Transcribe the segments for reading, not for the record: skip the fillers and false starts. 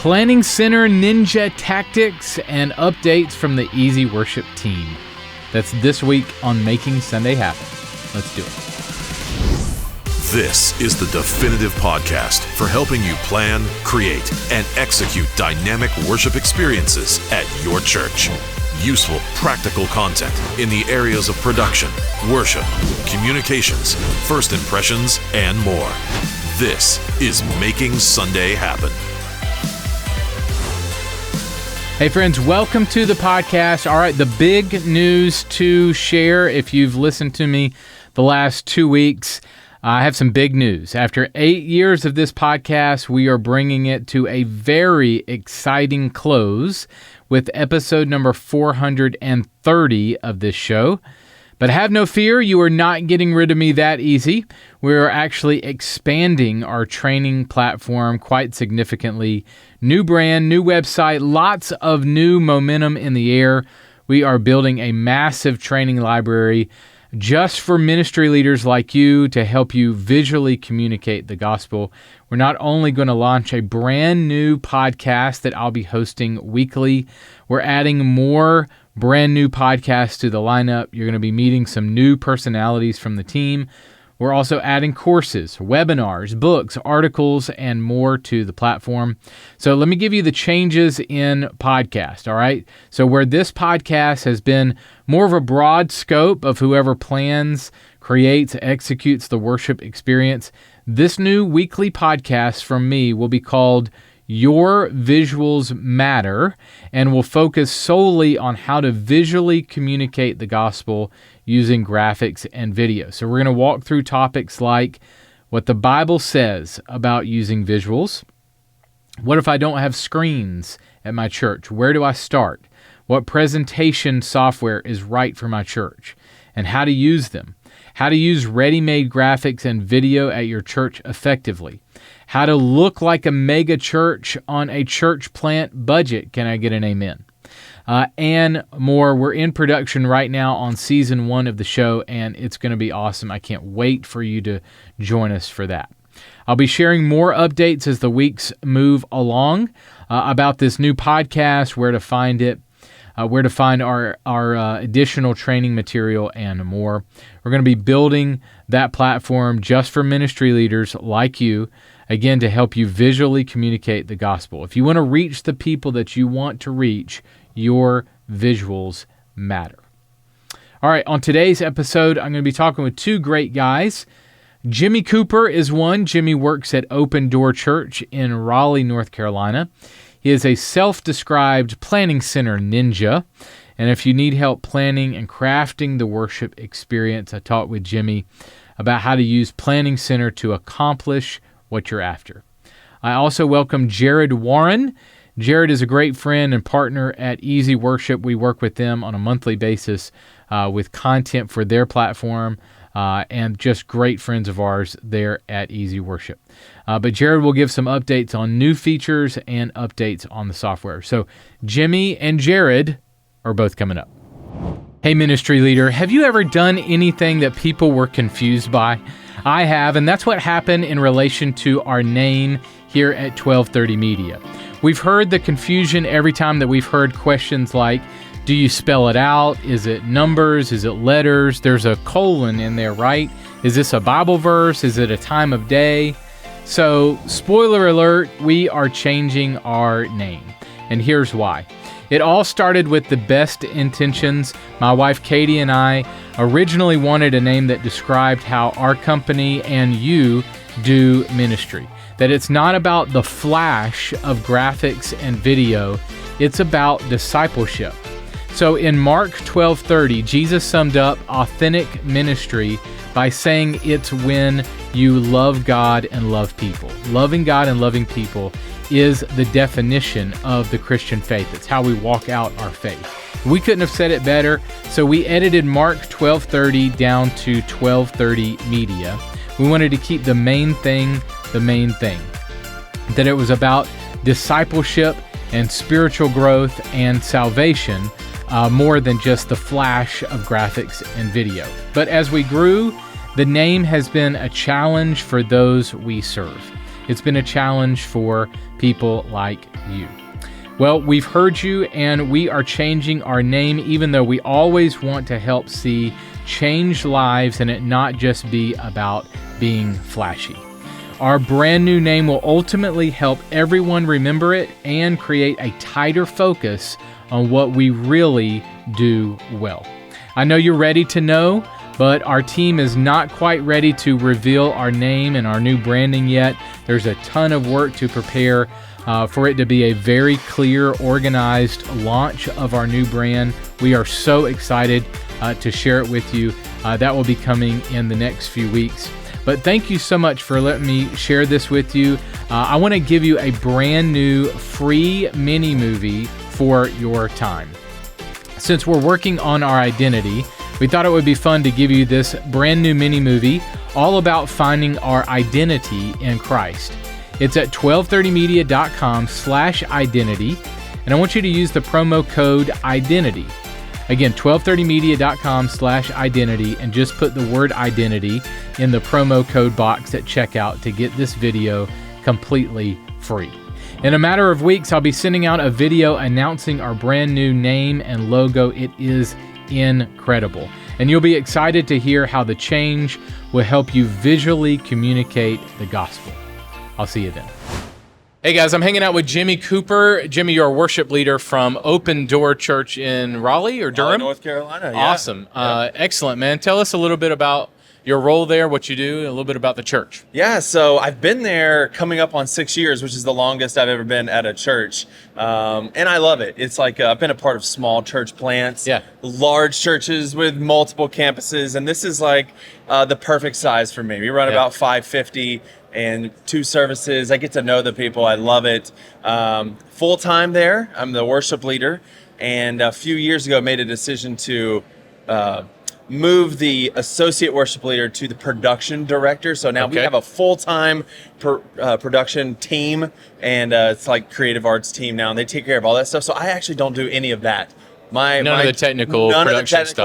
Planning Center Ninja tactics and updates from the EasyWorship team. That's this week on Making Sunday Happen. Let's do it. This is the definitive podcast for helping you plan, create, and execute dynamic worship experiences at your church. Useful, practical content in the areas of production, worship, communications, first impressions, and more. This is Making Sunday Happen. Hey friends, welcome to the podcast. All right, the big news to share if you've listened to me the last 2 weeks. I have some big news. After 8 years of this podcast, we are bringing it to a very exciting close with episode number 430 of this show. But have no fear, you are not getting rid of me that easy. We're actually expanding our training platform quite significantly. New brand, new website, lots of new momentum in the air. We are building a massive training library just for ministry leaders like you to help you visually communicate the gospel. We're not only going to launch a brand new podcast that I'll be hosting weekly, we're adding more brand new podcasts to the lineup. You're going to be meeting some new personalities from the team. We're also adding courses, webinars, books, articles, and more to the platform. So let me give you the changes in podcast, all right? So where this podcast has been more of a broad scope of whoever plans, creates, executes the worship experience, this new weekly podcast from me will be called Your Visuals Matter, and will focus solely on how to visually communicate the gospel using graphics and video. So we're going to walk through topics like what the Bible says about using visuals. What if I don't have screens at my church? Where do I start? What presentation software is right for my church? And how to use them. How to use ready-made graphics and video at your church effectively. How to look like a mega church on a church plant budget. Can I get an amen? And more. We're in production right now on season 1 of the show, and it's going to be awesome. I can't wait for you to join us for that. I'll be sharing more updates as the weeks move along about this new podcast, where to find it, where to find our additional training material, and more. We're going to be building that platform just for ministry leaders like you, again, to help you visually communicate the gospel. If you want to reach the people that you want to reach, your visuals matter. All right, on today's episode, I'm going to be talking with 2 great guys. Jimmy Cooper is one. Jimmy works at Open Door Church in Raleigh, North Carolina. He is a self-described planning center ninja. And if you need help planning and crafting the worship experience, I talked with Jimmy about how to use Planning Center to accomplish what you're after. I also welcome Jared Warren. Jared is a great friend and partner at EasyWorship. We work with them on a monthly basis with content for their platform, and just great friends of ours there at EasyWorship. But Jared will give some updates on new features and updates on the software. So Jimmy and Jared are both coming up. Hey, ministry leader, have you ever done anything that people were confused by? I have, and that's what happened in relation to our name here at 1230 Media. We've heard the confusion every time that we've heard questions like, do you spell it out? Is it numbers? Is it letters? There's a colon in there, right? Is this a Bible verse? Is it a time of day? So, spoiler alert, we are changing our name. And here's why. It all started with the best intentions. My wife Katie and I originally wanted a name that described how our company and you do ministry. That it's not about the flash of graphics and video, it's about discipleship. So in Mark 12:30, Jesus summed up authentic ministry by saying it's when you love God and love people. Loving God and loving people is the definition of the Christian faith. It's how we walk out our faith. We couldn't have said it better, so we edited Mark 12:30 down to 1230 Media. We wanted to keep the main thing, that it was about discipleship and spiritual growth and salvation, more than just the flash of graphics and video. But as we grew, the name has been a challenge for those we serve. It's been a challenge for people like you. Well, we've heard you, and we are changing our name, even though we always want to help see change lives and it not just be about being flashy. Our brand new name will ultimately help everyone remember it and create a tighter focus on what we really do well. I know you're ready to know, but our team is not quite ready to reveal our name and our new branding yet. There's a ton of work to prepare for it to be a very clear, organized launch of our new brand. We are so excited to share it with you. That will be coming in the next few weeks. But thank you so much for letting me share this with you. I want to give you a brand new free mini movie for your time. Since we're working on our identity, we thought it would be fun to give you this brand new mini movie all about finding our identity in Christ. It's at 1230media.com/identity, and I want you to use the promo code IDENTITY. Again, 1230media.com/identity, and just put the word identity in the promo code box at checkout to get this video completely free. In a matter of weeks, I'll be sending out a video announcing our brand new name and logo. It is incredible, and you'll be excited to hear how the change will help you visually communicate the gospel. I'll see you then. Hey guys, I'm hanging out with Jimmy Cooper. Jimmy, you're a worship leader from Open Door Church in Raleigh or Durham? North Carolina. Yeah. Awesome. Yeah. Excellent, man. Tell us a little bit about your role there, what you do, and a little bit about the church. Yeah, so I've been there coming up on 6 years, which is the longest I've ever been at a church. And I love it. It's like I've been a part of small church plants, large churches with multiple campuses, and this is like the perfect size for me. We run about 550 and 2 services. I get to know the people. I love it. Full-time there. I'm the worship leader, and a few years ago made a decision to move the associate worship leader to the production director. So now we have a full-time production team, and it's like creative arts team now, and they take care of all that stuff. So I actually don't do any of that. None of the technical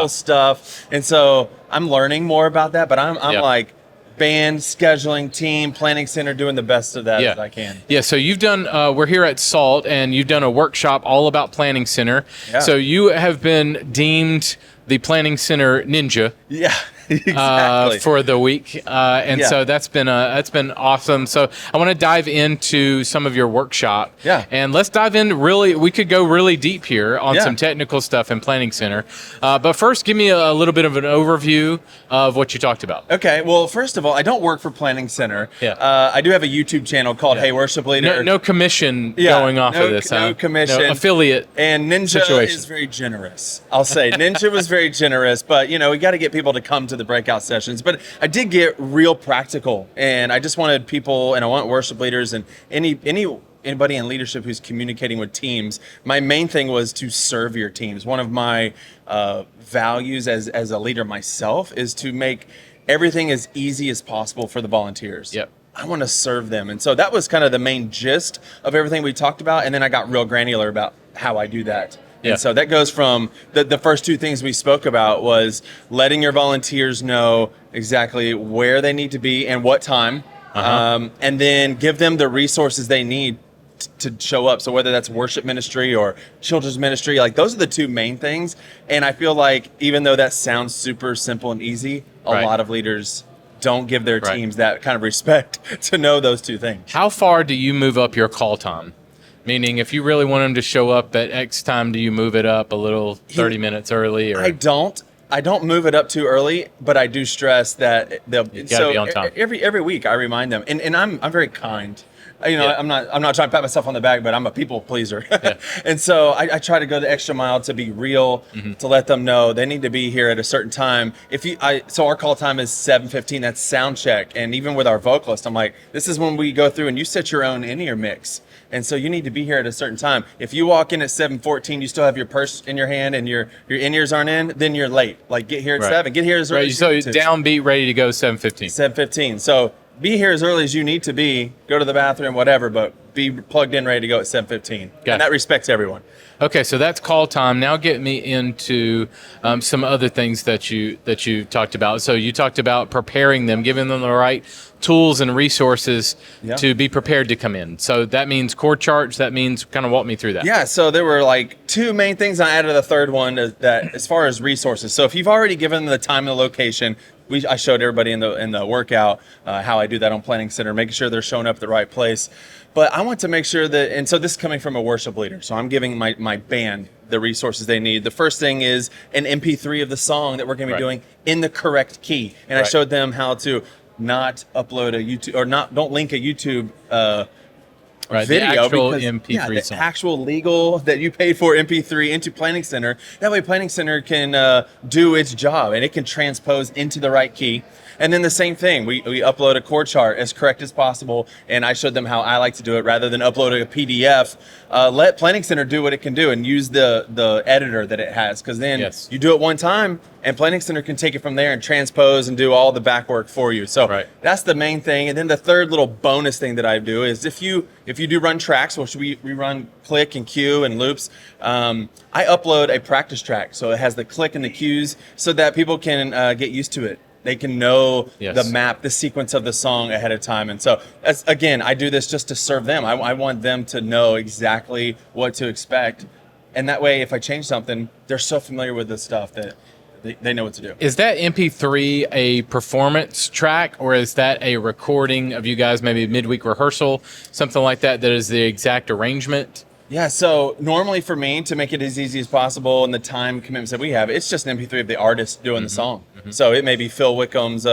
stuff. And so I'm learning more about that, but I'm like band, scheduling, team, planning center, doing the best of that as I can. Yeah, so you've done, we're here at SALT, and you've done a workshop all about planning center. Yeah. So you have been deemed the planning center ninja. Yeah. Exactly. For the week, so that's been awesome. So I want to dive into some of your workshop, and let's dive in. Really, we could go really deep here on some technical stuff in Planning Center. But first, give me a little bit of an overview of what you talked about. Okay. Well, first of all, I don't work for Planning Center. I do have a YouTube channel called Hey Worship Leader. No commission going off of this. No commission. No affiliate. And Ninja is very generous. I'll say Ninja was very generous, but we got to get people to come to the breakout sessions. But I did get real practical, and I just wanted people, and I want worship leaders and anybody in leadership who's communicating with teams. My main thing was to serve your teams. One of my values as a leader myself is to make everything as easy as possible for the volunteers. I want to serve them. And so that was kind of the main gist of everything we talked about. And then I got real granular about how I do that. And so that goes from the first 2 things we spoke about was letting your volunteers know exactly where they need to be and what time, and then give them the resources they need to show up. So whether that's worship ministry or children's ministry, like those are the 2 main things. And I feel like even though that sounds super simple and easy, a lot of leaders don't give their teams that kind of respect to know those 2 things. How far do you move up your call time? Meaning, if you really want them to show up at X time, do you move it up a little 30 minutes early? Or? I don't move it up too early, but I do stress that they'll be on time. Every week I remind them, and I'm very kind. I'm not trying to pat myself on the back, but I'm a people pleaser. And so I try to go the extra mile to be real, to let them know they need to be here at a certain time. So our call time is 7:15, that's sound check. And even with our vocalist, I'm like, this is when we go through and you set your own in-ear mix. And so you need to be here at a certain time. If you walk in at 7:14, you still have your purse in your hand and your in-ears aren't in, then you're late. Like get here at 7, get here as early as you need to. So downbeat, ready to go 7:15. 7:15. So be here as early as you need to be, go to the bathroom, whatever, but be plugged in, ready to go at 7:15. Gotcha. And that respects everyone. Okay, so that's call time. Now get me into some other things that you talked about. So you talked about preparing them, giving them the right tools and resources to be prepared to come in. So that means chord charts. That means kind of walk me through that. Yeah, so there were like two main things. I added a third one that as far as resources. So if you've already given them the time and the location, I showed everybody in the workout how I do that on Planning Center, making sure they're showing up at the right place. But I want to make sure that, and so this is coming from a worship leader, so I'm giving my band the resources they need. The first thing is an MP3 of the song that we're going to be doing in the correct key. And I showed them how to not upload a YouTube, or don't link a YouTube video, the actual because, MP3 the song. actual legal that you paid for MP3 into Planning Center. That way Planning Center can do its job and it can transpose into the right key. And then the same thing, we upload a chord chart as correct as possible, and I showed them how I like to do it rather than uploading a PDF. Let Planning Center do what it can do and use the editor that it has, because then you do it one time and Planning Center can take it from there and transpose and do all the back work for you. So that's the main thing. And then the third little bonus thing that I do is if you do run tracks, which we run click and cue and loops, I upload a practice track. So it has the click and the cues so that people can get used to it. They can know the map, the sequence of the song ahead of time. And so, again, I do this just to serve them. I want them to know exactly what to expect. And that way, if I change something, they're so familiar with the stuff that they know what to do. Is that MP3 a performance track, or is that a recording of you guys, maybe midweek rehearsal, something like that is the exact arrangement? Yeah, so normally for me, to make it as easy as possible and the time commitments that we have, it's just an MP3 of the artist doing the song. So it may be Phil Wickham's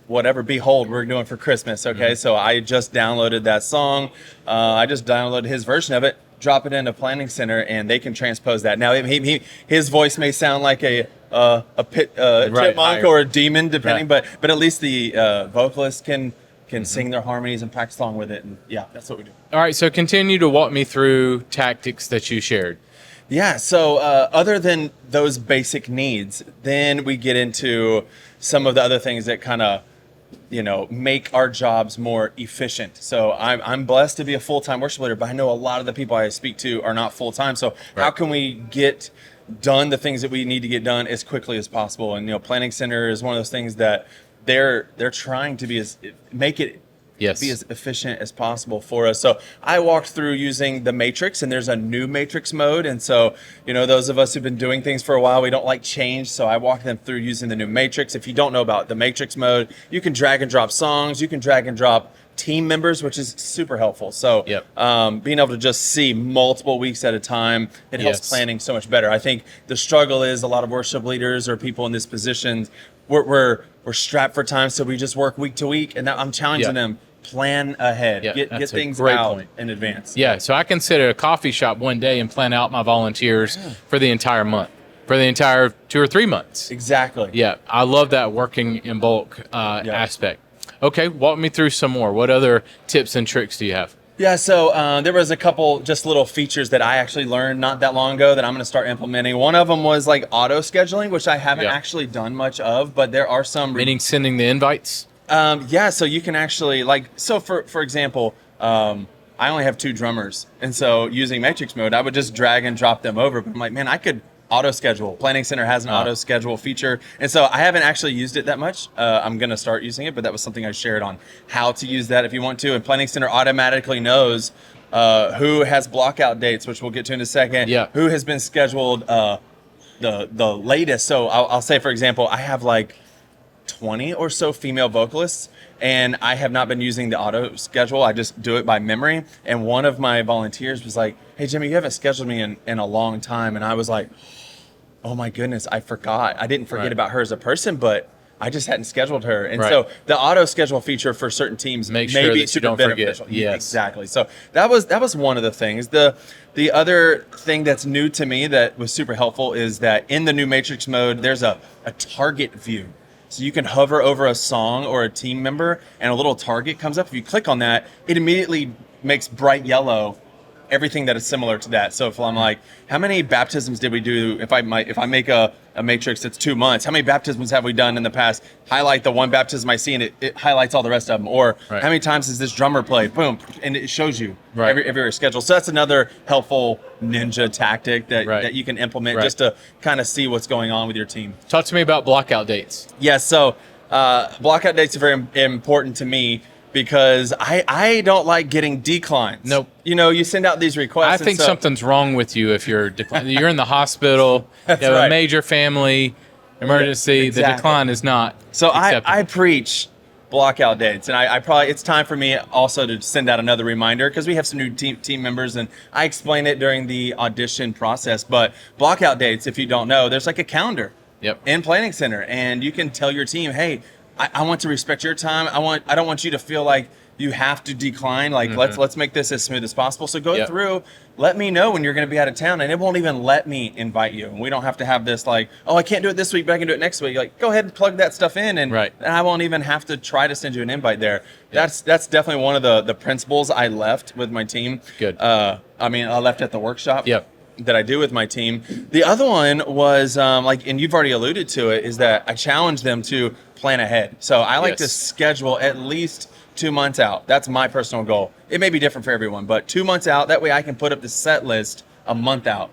whatever, Behold, we're doing for Christmas, okay? So I just downloaded that song. I just downloaded his version of it, drop it into Planning Center, and they can transpose that. Now, his voice may sound like a chipmunk or a demon, depending, but at least the vocalist can sing their harmonies and practice along with it. And yeah, that's what we do. All right, so continue to walk me through tactics that you shared. Yeah, so other than those basic needs, then we get into some of the other things that kind of, make our jobs more efficient. So I'm blessed to be a full-time worship leader, but I know a lot of the people I speak to are not full-time. So how can we get done the things that we need to get done as quickly as possible? And, Planning Center is one of those things that they're trying to be be as efficient as possible for us. So I walked through using the matrix, and there's a new matrix mode. And so, those of us who've been doing things for a while, we don't like change. So I walked them through using the new matrix. If you don't know about the matrix mode, you can drag and drop songs. You can drag and drop team members, which is super helpful. So being able to just see multiple weeks at a time, it helps planning so much better. I think the struggle is a lot of worship leaders or people in this position, we're strapped for time, so we just work week to week. And I'm challenging them, plan ahead, get things out in advance. Yeah, so I can sit at a coffee shop one day and plan out my volunteers for the entire month, for the entire 2 or 3 months. Exactly. Yeah, I love that working in bulk aspect. Okay, walk me through some more. What other tips and tricks do you have? Yeah, so there was a couple just little features that I actually learned not that long ago that I'm going to start implementing. One of them was like auto scheduling, which I haven't actually done much of, but there are some. Meaning sending the invites? So you can actually for example, I only have 2 drummers, and so using matrix mode, I would just drag and drop them over. But I'm like, man, I could auto schedule. Planning Center has an auto schedule feature, and so I haven't actually used it that much. I'm going to start using it, but that was something I shared on how to use that if you want to. And Planning Center automatically knows who has blockout dates, which we'll get to in a second. Who has been scheduled the latest. So I'll say, for example, I have like 20 or so female vocalists, and I have not been using the auto schedule. I just do it by memory. And one of my volunteers was like, "Hey, Jimmy, you haven't scheduled me in a long time." And I was like, oh my goodness, I forgot. I didn't forget about her as a person, but I just hadn't scheduled her. And so the auto schedule feature for certain teams may be super beneficial. Yes. Exactly. So that was one of the things. The other thing that's new to me that was super helpful is that in the new matrix mode, there's a target view. So you can hover over a song or a team member, and a little target comes up. If you click on that, it immediately makes bright yellow everything that is similar to that. So if I'm like, how many baptisms did we do? If I make a matrix that's 2 months, how many baptisms have we done in the past? Highlight the one baptism I see, and it highlights all the rest of them. Or how many times has this drummer played? Boom, and it shows you every schedule. So that's another helpful ninja tactic that you can implement just to kind of see what's going on with your team. Talk to me about blockout dates. Yeah, so blockout dates are very important to me, because I don't like getting declines. Nope. You know, you send out these requests. I think something's wrong with you if you're declining. You're in the hospital. You have a major family emergency. Yeah, exactly. The decline is not So acceptable. I preach blockout dates, and I probably, it's time for me also to send out another reminder, because we have some new team members, and I explain it during the audition process. But blockout dates, if you don't know, there's like a calendar in Planning Center, and you can tell your team, hey, I want to respect your time. I don't want you to feel like you have to decline. Like, let's make this as smooth as possible. So go through, let me know when you're going to be out of town, and it won't even let me invite you. And we don't have to have this like, oh, I can't do it this week, but I can do it next week. Like, go ahead and plug that stuff in, and I won't even have to try to send you an invite there. That's definitely one of the principles I left with my team. Good. I left at the workshop. That I do with my team. The other one was and you've already alluded to it, is that I challenge them to plan ahead. So I like to schedule at least 2 months out. That's my personal goal. It may be different for everyone, but 2 months out. That way I can put up the set list a month out.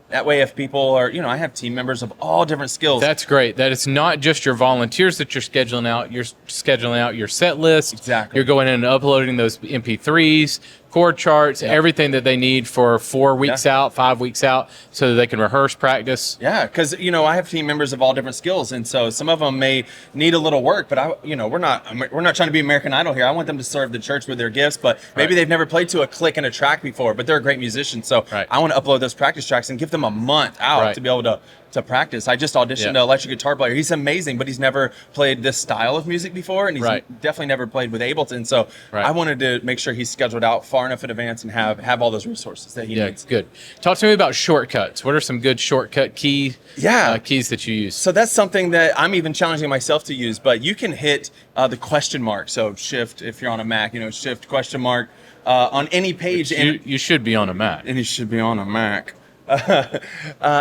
That way, if people are, I have team members of all different skills. That's great. That it's not just your volunteers that you're scheduling out. You're scheduling out your set list. Exactly. You're going in and uploading those MP3s, chord charts, everything that they need for 4 weeks out, 5 weeks out, so that they can rehearse, practice. Yeah, because I have team members of all different skills, and so some of them may need a little work. But we're not trying to be American Idol here. I want them to serve the church with their gifts, but maybe they've never played to a click and a track before, but they're a great musician. So I want to upload those practice tracks and give them a month out to be able to practice. I just auditioned an electric guitar player. He's amazing, but he's never played this style of music before, and he's definitely never played with Ableton. So I wanted to make sure he's scheduled out far enough in advance and have all those resources that he needs. Good. Talk to me about shortcuts. What are some good shortcut keys that you use? So that's something that I'm even challenging myself to use, but you can hit the question mark. So shift, if you're on a Mac, shift question mark on any page. You should be on a Mac. And you should be on a Mac.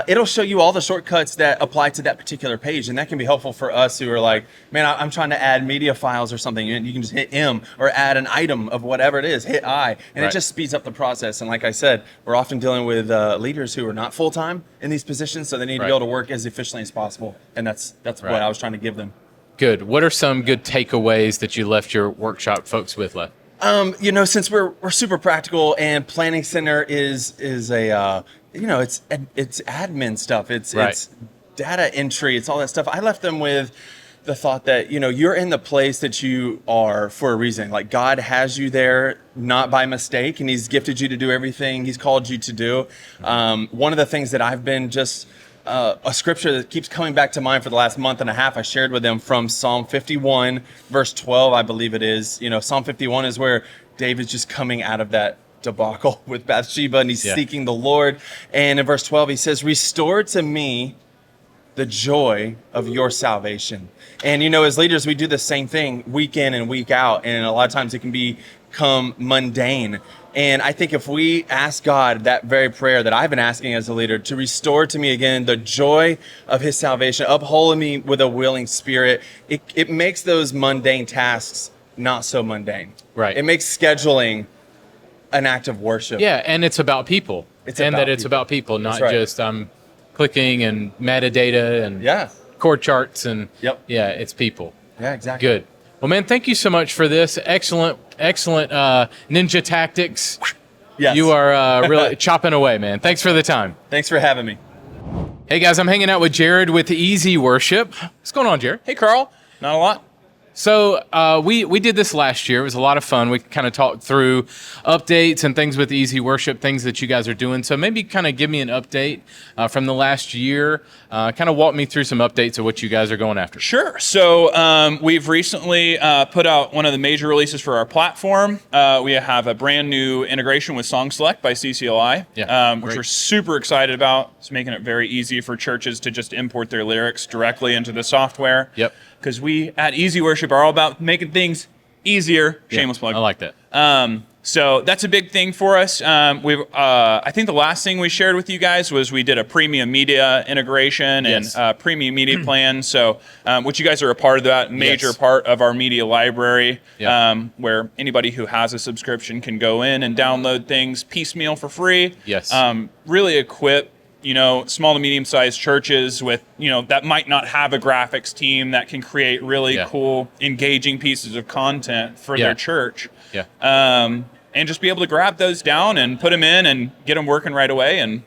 It'll show you all the shortcuts that apply to that particular page, and that can be helpful for us who are like, man, I'm trying to add media files or something, and you can just hit M, or add an item of whatever it is, hit I, and it just speeds up the process. And like I said, we're often dealing with leaders who are not full-time in these positions, so they need to be able to work as efficiently as possible, and that's what I was trying to give them. Good. What are some good takeaways that you left your workshop folks with? Since we're super practical, and Planning Center is a it's admin stuff. It's data entry. It's all that stuff. I left them with the thought that, you're in the place that you are for a reason. Like, God has you there, not by mistake, and he's gifted you to do everything he's called you to do. One of the things that I've been a scripture that keeps coming back to mind for the last month and a half, I shared with them from Psalm 51, verse 12, I believe it is. Psalm 51 is where David's just coming out of that debacle with Bathsheba, and he's seeking the Lord. And in verse 12, he says, restore to me the joy of your salvation. And, as leaders, we do the same thing week in and week out. And a lot of times it can become mundane. And I think if we ask God that very prayer that I've been asking as a leader, to restore to me again the joy of his salvation, uphold me with a willing spirit, it makes those mundane tasks not so mundane. It makes scheduling an act of worship. Yeah, and it's about people. It's about people, not just clicking and metadata and chord charts and it's people. Yeah, exactly. Good. Well, man, thank you so much for this. Excellent ninja tactics. Yes. You are really chopping away, man. Thanks for the time. Thanks for having me. Hey, guys, I'm hanging out with Jared with EasyWorship. What's going on, Jared? Hey, Carl. Not a lot. So we did this last year. It was a lot of fun. We kind of talked through updates and things with EasyWorship, things that you guys are doing. So maybe kind of give me an update from the last year. Kind of walk me through some updates of what you guys are going after. Sure. So we've recently put out one of the major releases for our platform. We have a brand new integration with Song Select by CCLI, which we're super excited about. It's making it very easy for churches to just import their lyrics directly into the software. Yep. Because we at EasyWorship are all about making things easier. Shameless plug. I like that. So that's a big thing for us. I think the last thing we shared with you guys was we did a premium media integration and premium media plan. So, which you guys are a part of that major part of our media library, where anybody who has a subscription can go in and download things piecemeal for free. Yes. Really equip small to medium-sized churches with, that might not have a graphics team that can create really cool, engaging pieces of content for their church. Yeah. And just be able to grab those down and put them in and get them working right away and,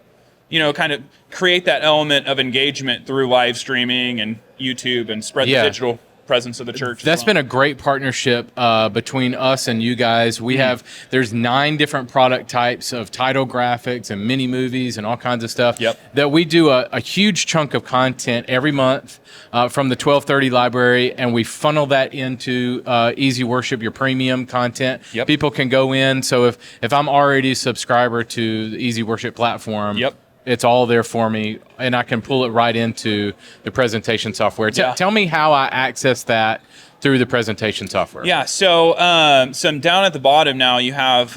kind of create that element of engagement through live streaming and YouTube and spread the digital presence of the church. That's been a great partnership between us and you guys. There's 9 different product types of title graphics and mini movies and all kinds of stuff that we do a huge chunk of content every month from the 1230 library, and we funnel that into EasyWorship, your premium content. People can go in. So if I'm already a subscriber to the EasyWorship platform, it's all there for me, and I can pull it right into the presentation software. Tell me how I access that through the presentation software. Yeah, so down at the bottom now you have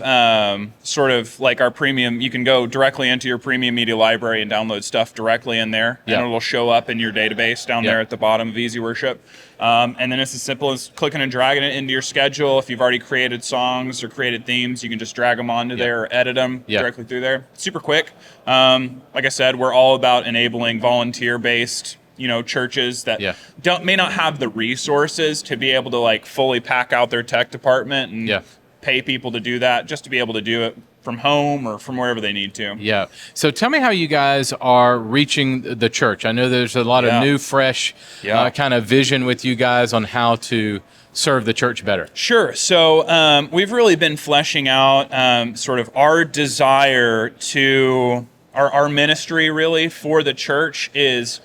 sort of like our premium. You can go directly into your premium media library and download stuff directly in there, and it'll show up in your database down there at the bottom of EasyWorship. And then it's as simple as clicking and dragging it into your schedule. If you've already created songs or created themes, you can just drag them onto there or edit them directly through there. Super quick. Like I said, we're all about enabling volunteer-based churches that may not have the resources to be able to like fully pack out their tech department and pay people to do that, just to be able to do it from home or from wherever they need to. Yeah. So tell me how you guys are reaching the church. I know there's a lot of new, fresh kind of vision with you guys on how to serve the church better. Sure. So we've really been fleshing out sort of our desire to... Our ministry really for the church is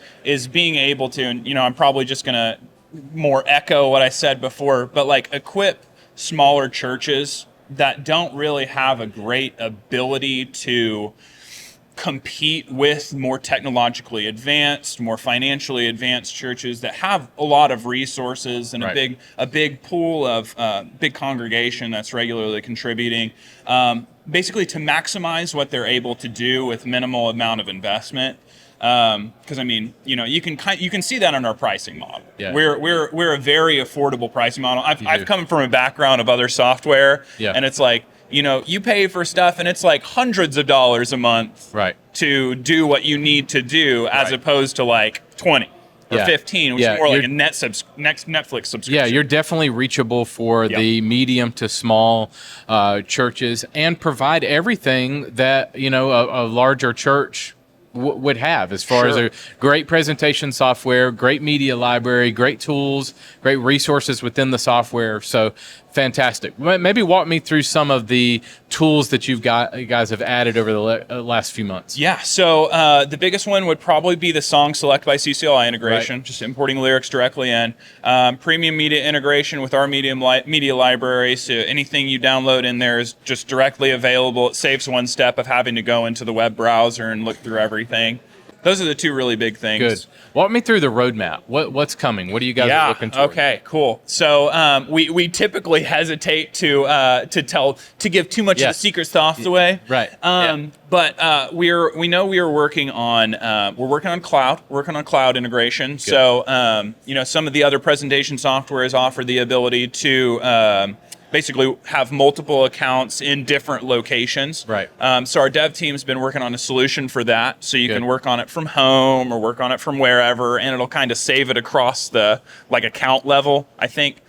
being able to, and I'm probably just going to more echo what I said before, but like equip smaller churches that don't really have a great ability to compete with more technologically advanced, more financially advanced churches that have a lot of resources and a big pool of big congregation that's regularly contributing. Basically to maximize what they're able to do with minimal amount of investment. Because you can see that on our pricing model. Yeah. We're a very affordable pricing model. I've come from a background of other software, and it's like you pay for stuff, and it's like hundreds of dollars a month to do what you need to do, as opposed to like 20. Or 15, which is more like a Netflix subscription. Yeah, you're definitely reachable for the medium to small churches, and provide everything that a larger church would have, as far as a great presentation software, great media library, great tools, great resources within the software. So fantastic. Maybe walk me through some of the tools that you guys have added over the last few months. Yeah. So the biggest one would probably be the Song Select by CCLI integration, just importing lyrics directly in. Premium media integration with our media library. So anything you download in there is just directly available. It saves one step of having to go into the web browser and look through everything. Those are the two really big things. Good. Walk me through the roadmap. What's coming? What are you guys looking for? Okay, cool. So we typically hesitate to give too much of the secret sauce away. Right. But we know we are working on cloud integration. Good. So some of the other presentation softwares offer the ability to basically have multiple accounts in different locations. Right. So our dev team's been working on a solution for that. So you can work on it from home or work on it from wherever, and it'll kind of save it across the account level, I think.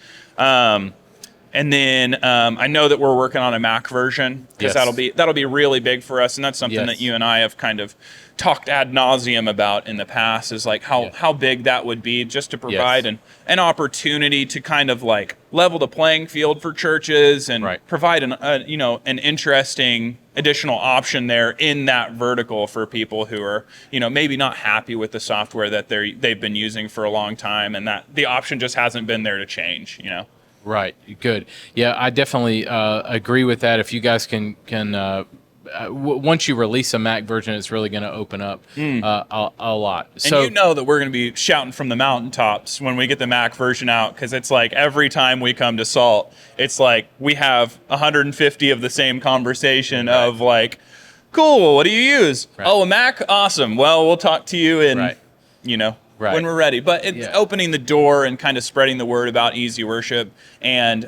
And then I know that we're working on a Mac version, because that'll be really big for us, and that's something that you and I have kind of talked ad nauseum about in the past, is like how big that would be, just to provide an opportunity to kind of like level the playing field for churches and provide an interesting additional option there in that vertical for people who are maybe not happy with the software that they've been using for a long time, and that the option just hasn't been there to change. Right. Good. Yeah, I definitely agree with that. If you guys can once you release a Mac version, it's really going to open up a lot. So, and that we're going to be shouting from the mountaintops when we get the Mac version out, because it's like every time we come to Salt, it's like we have 150 of the same conversation of like, cool, what do you use? Right. Oh, a Mac? Awesome. Well, we'll talk to you in, when we're ready. But it's opening the door and kind of spreading the word about EasyWorship, and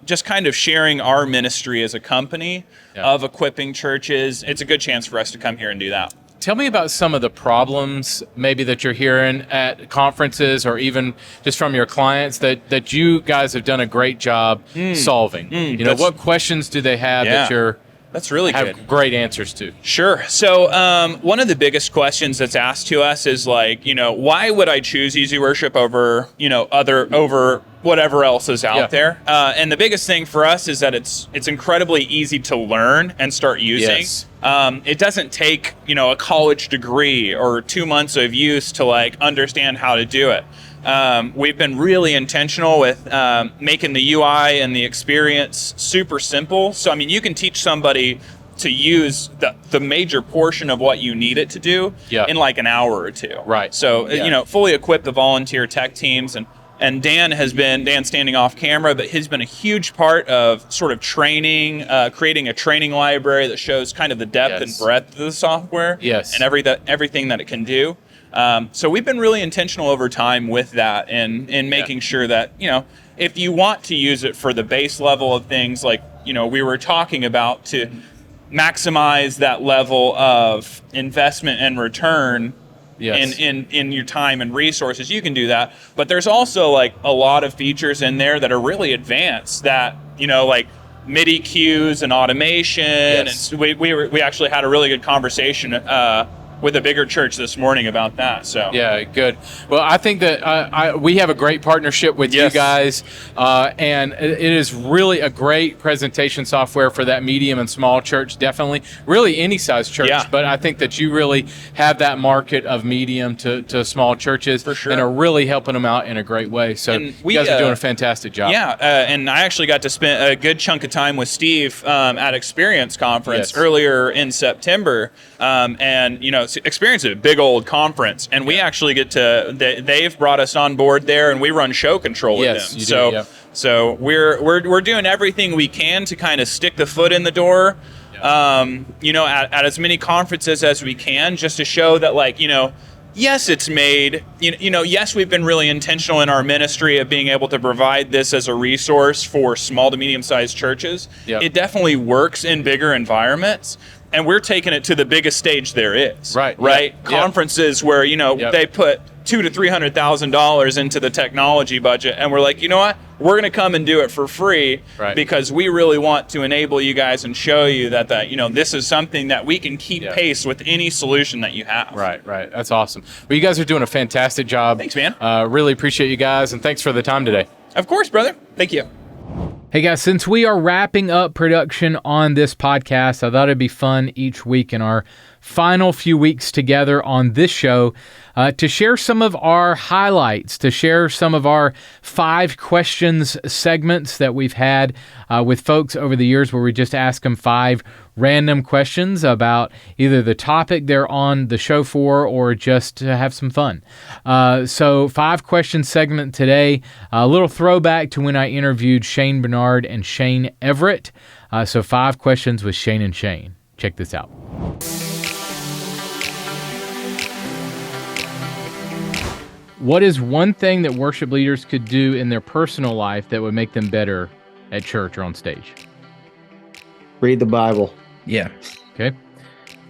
just kind of sharing our ministry as a company of equipping churches. It's a good chance for us to come here and do that. Tell me about some of the problems maybe that you're hearing at conferences or even just from your clients that you guys have done a great job solving. What questions do they have that you're That's really have good. Great answers to? Sure. So one of the biggest questions that's asked to us is like, why would I choose EasyWorship over, over whatever else is out there? And the biggest thing for us is that it's incredibly easy to learn and start using. Yes. It doesn't take, a college degree or 2 months of use to like understand how to do it. We've been really intentional with making the UI and the experience super simple. So, you can teach somebody to use the major portion of what you need it to do in like an hour or two. Right. So, fully equip the volunteer tech teams. And Dan's standing off camera, but he's been a huge part of sort of training, creating a training library that shows kind of the depth and breadth of the software and everything that it can do. So we've been really intentional over time with that and making sure that, if you want to use it for the base level of things like, we were talking about to maximize that level of investment and return in your time and resources, you can do that. But there's also like a lot of features in there that are really advanced that, like MIDI cues and automation. And we actually had a really good conversation with a bigger church this morning about that. So yeah, good. Well, I think that we have a great partnership with you guys, and it is really a great presentation software for that medium and small church. Definitely, really any size church. But I think that you really have that market of medium to small churches, for sure, and are really helping them out in a great way. So you guys are doing a fantastic job. And I actually got to spend a good chunk of time with Steve at Experience Conference earlier in September, and Experience is a big old conference, and we actually get to. They've brought us on board there, and we run show control with them. So we're doing everything we can to kind of stick the foot in the door, at as many conferences as we can, just to show that, like, yes, it's made. Yes, we've been really intentional in our ministry of being able to provide this as a resource for small to medium-sized churches. It definitely works in bigger environments. And we're taking it to the biggest stage there is. Right. Conferences where, they put $200,000 to $300,000 into the technology budget. And we're like, you know what? We're going to come and do it for free because we really want to enable you guys and show you that this is something that we can keep pace with any solution that you have. Right. That's awesome. Well, you guys are doing a fantastic job. Thanks, man. Really appreciate you guys. And thanks for the time today. Of course, brother. Thank you. Hey guys, since we are wrapping up production on this podcast, I thought it'd be fun each week in our final few weeks together on this show to share some of our highlights, to share some of our 5 questions segments that we've had with folks over the years, where we just ask them 5 random questions about either the topic they're on the show for or just to have some fun. So 5 question segment today, a little throwback to when I interviewed Shane Bernard and Shane Everett. So 5 questions with Shane and Shane. Check this out. What is one thing that worship leaders could do in their personal life that would make them better at church or on stage? Read the Bible. Yeah. Okay.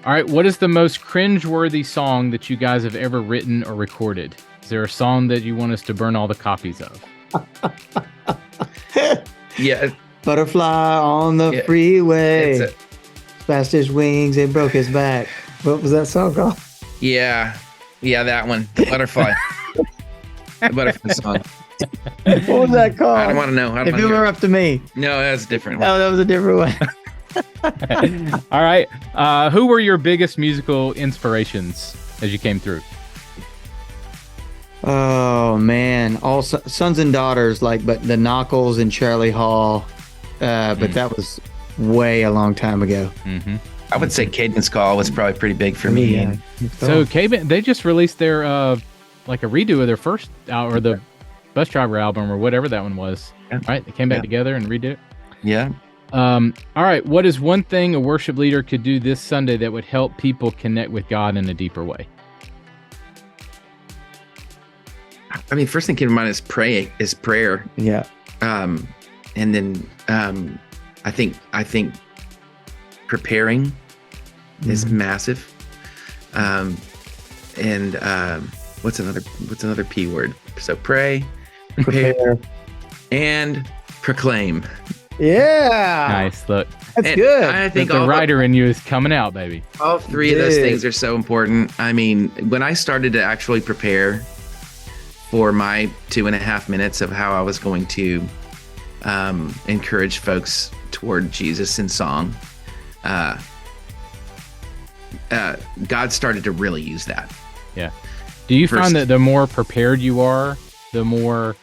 All right. What is the most cringeworthy song that you guys have ever written or recorded? Is there a song that you want us to burn all the copies of? Yeah. Butterfly on the freeway. That's it. Spashed his wings and broke his back. What was that song called? Yeah, that one. Butterfly. The Butterfly song. What was that called? I don't want to know. If you were up to me. No, that's a different one. Oh, that was a different one. All right. Who were your biggest musical inspirations as you came through? Oh, man. All sons and daughters, but the Knuckles and Charlie Hall. But that was way a long time ago. Mm-hmm. I would say Cadence Call was probably pretty big for me. Yeah. So K-Band, they just released their like a redo of their first or the Bus Driver album or whatever that one was. Yeah. Right? They came back together and redid it. Yeah. All right. What is one thing a worship leader could do this Sunday that would help people connect with God in a deeper way? I mean, first thing came to mind is prayer. Yeah. And then I think preparing is massive. And what's another P word? So pray, prepare, and proclaim. Yeah. Nice. Look, That's And good. I think the writer in you is coming out, baby. all three of those Dude. things are so important. I mean, when I started to actually prepare for my 2.5 minutes of how I was going to encourage folks toward Jesus in song, God started to really use that. Yeah. Do you First- find that the more prepared you are, the more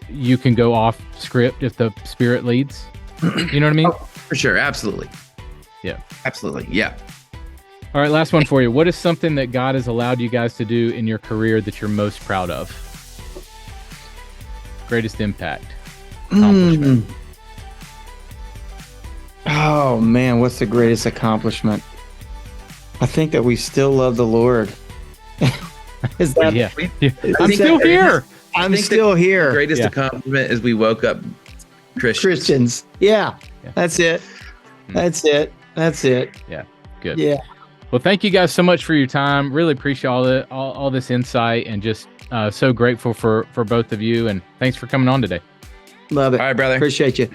you can go off script if the Spirit leads? You know what I mean? For sure. Absolutely. Yeah. Absolutely. Yeah. All right, last one for you. What is something that God has allowed you guys to do in your career that you're most proud of? Greatest impact, accomplishment. Oh man, what's the greatest accomplishment? I think that we still love the Lord. Is that? Yeah. I I'm think still that- here. I'm think still The here. greatest Yeah. accomplishment is we woke up Christians. Christians. Yeah. Yeah. That's it. That's it. That's it. Yeah. Good. Yeah. Well, thank you guys so much for your time. Really appreciate all this insight, and just so grateful for both of you. And thanks for coming on today. Love it. All right, brother. Appreciate you.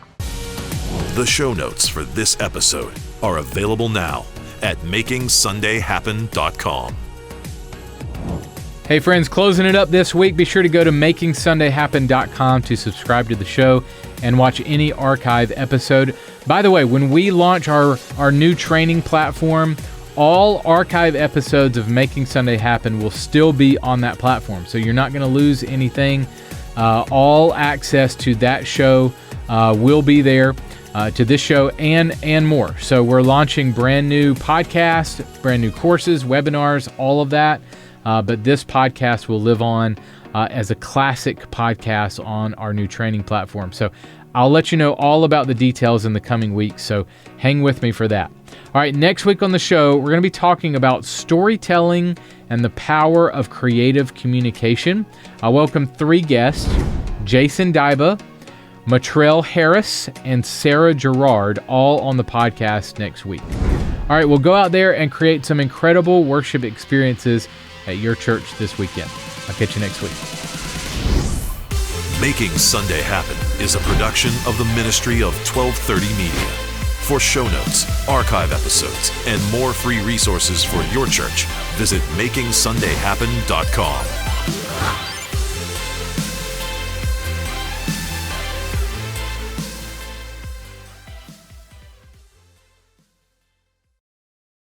The show notes for this episode are available now at makingsundayhappen.com. Hey friends, closing it up this week, be sure to go to makingsundayhappen.com to subscribe to the show and watch any archive episode. By the way, when we launch our new training platform, all archive episodes of Making Sunday Happen will still be on that platform. So you're not going to lose anything. All access to that show will be there, to this show and more. So we're launching brand new podcasts, brand new courses, webinars, all of that. But this podcast will live on as a classic podcast on our new training platform. So I'll let you know all about the details in the coming weeks. So hang with me for that. All right, next week on the show, we're going to be talking about storytelling and the power of creative communication. I welcome 3 guests, Jason Dyba, Matrell Harris, and Sarah Gerard, all on the podcast next week. All right, we'll go out there and create some incredible worship experiences at your church this weekend. I'll catch you next week. Making Sunday Happen is a production of the ministry of 1230 Media. For show notes, archive episodes, and more free resources for your church, visit makingsundayhappen.com.